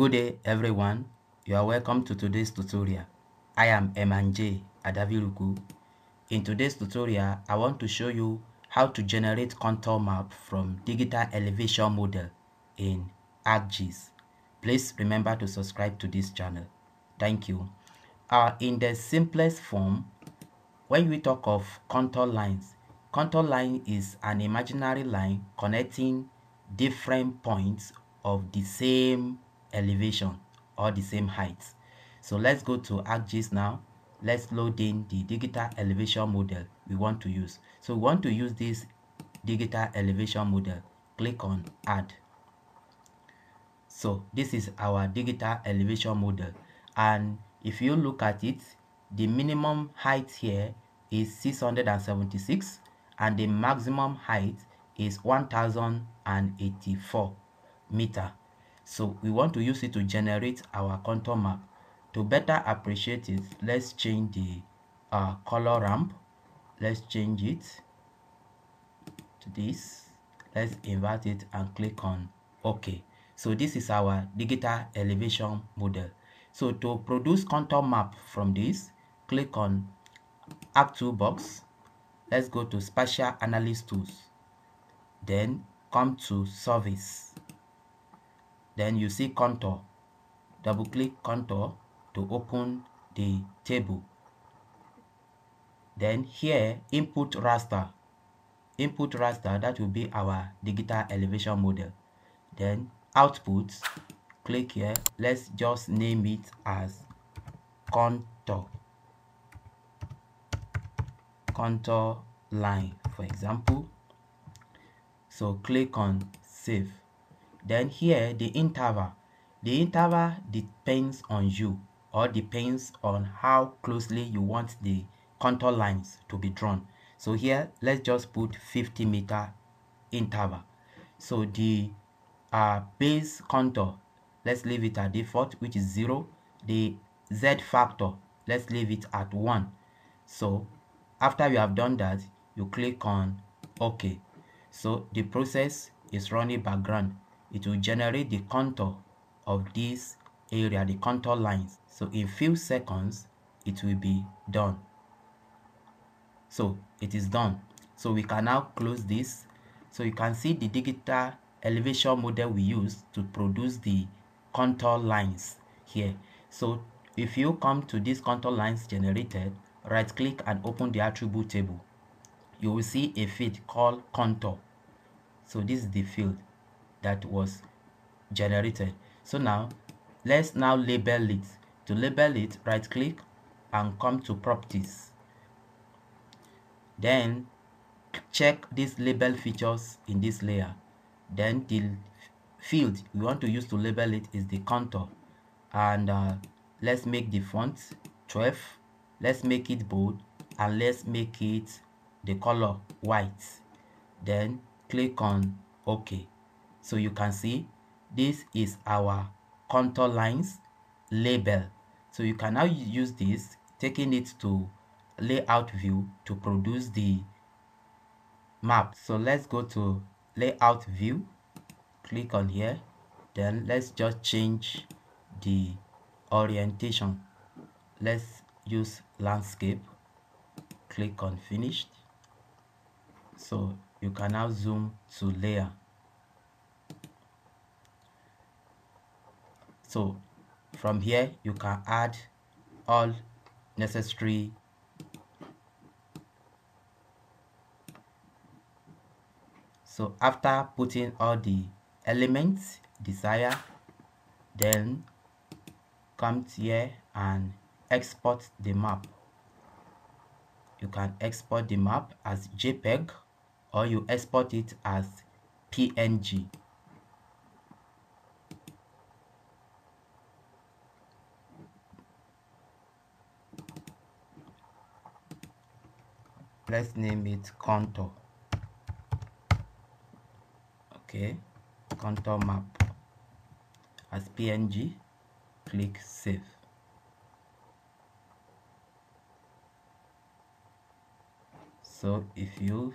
Good day everyone, you are welcome to today's tutorial. I am Emanje Adaviruku. In today's tutorial, I want to show you how to generate contour map from digital elevation model in ArcGIS. Please remember to subscribe to this channel. Thank you. In the simplest form, when we talk of contour line is an imaginary line connecting different points of the same elevation or the same height. So let's go to ArcGIS now. Let's load in the digital elevation model we want to use. So we want to use this digital elevation model. Click on add. So this is our digital elevation model, and if you look at it, the minimum height here is 676 and the maximum height is 1084 meter. So we want to use it to generate our contour map. To better appreciate it, let's change the color ramp. Let's change it to this. Let's invert it and click on OK. So this is our digital elevation model. So to produce contour map from this, click on Add Toolbox. Let's go to Spatial Analysis Tools. Then come to Surface. Then you see Contour. Double click Contour to open the table. Then here, Input Raster. Input raster, that will be our digital elevation model. Then output, click here. Let's just name it as contour line, for example. So click on save. Then here the interval depends on you, or depends on how closely you want the contour lines to be drawn. So here let's just put 50-meter interval. So the base contour, let's leave it at default, which is 0. The Z factor, let's leave it at 1. So after you have done that, you click on OK. So the process is running background. It will generate the contour of this area, the contour lines. So in few seconds, it will be done. So it is done. So we can now close this. So you can see the digital elevation model we use to produce the contour lines here. So if you come to these contour lines generated, right click and open the attribute table, you will see a field called contour. So this is the field that was generated. So now let's now label it. To label it, right click and come to properties. Then check these label features in this layer. Then the field we want to use to label it is the contour, and let's make the font 12. Let's make it bold, and let's make it the color white. Then click on OK. So you can see this is our contour lines label. So you can now use this, taking it to layout view to produce the map. So let's go to layout view, click on here. Then let's just change the orientation. Let's use landscape, click on finished. So you can now zoom to layer. So from here you can add all necessary So after putting all the elements desired, then come here and export the map. You can export the map as JPEG, or you export it as PNG. Let's name it contour. Okay, contour map as PNG. Click save. So if you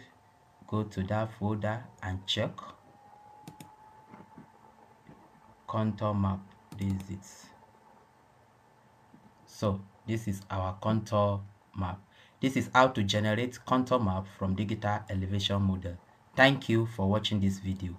go to that folder and check contour map, this is it. So this is our contour map. This is how to generate contour map from digital elevation model. Thank you for watching this video.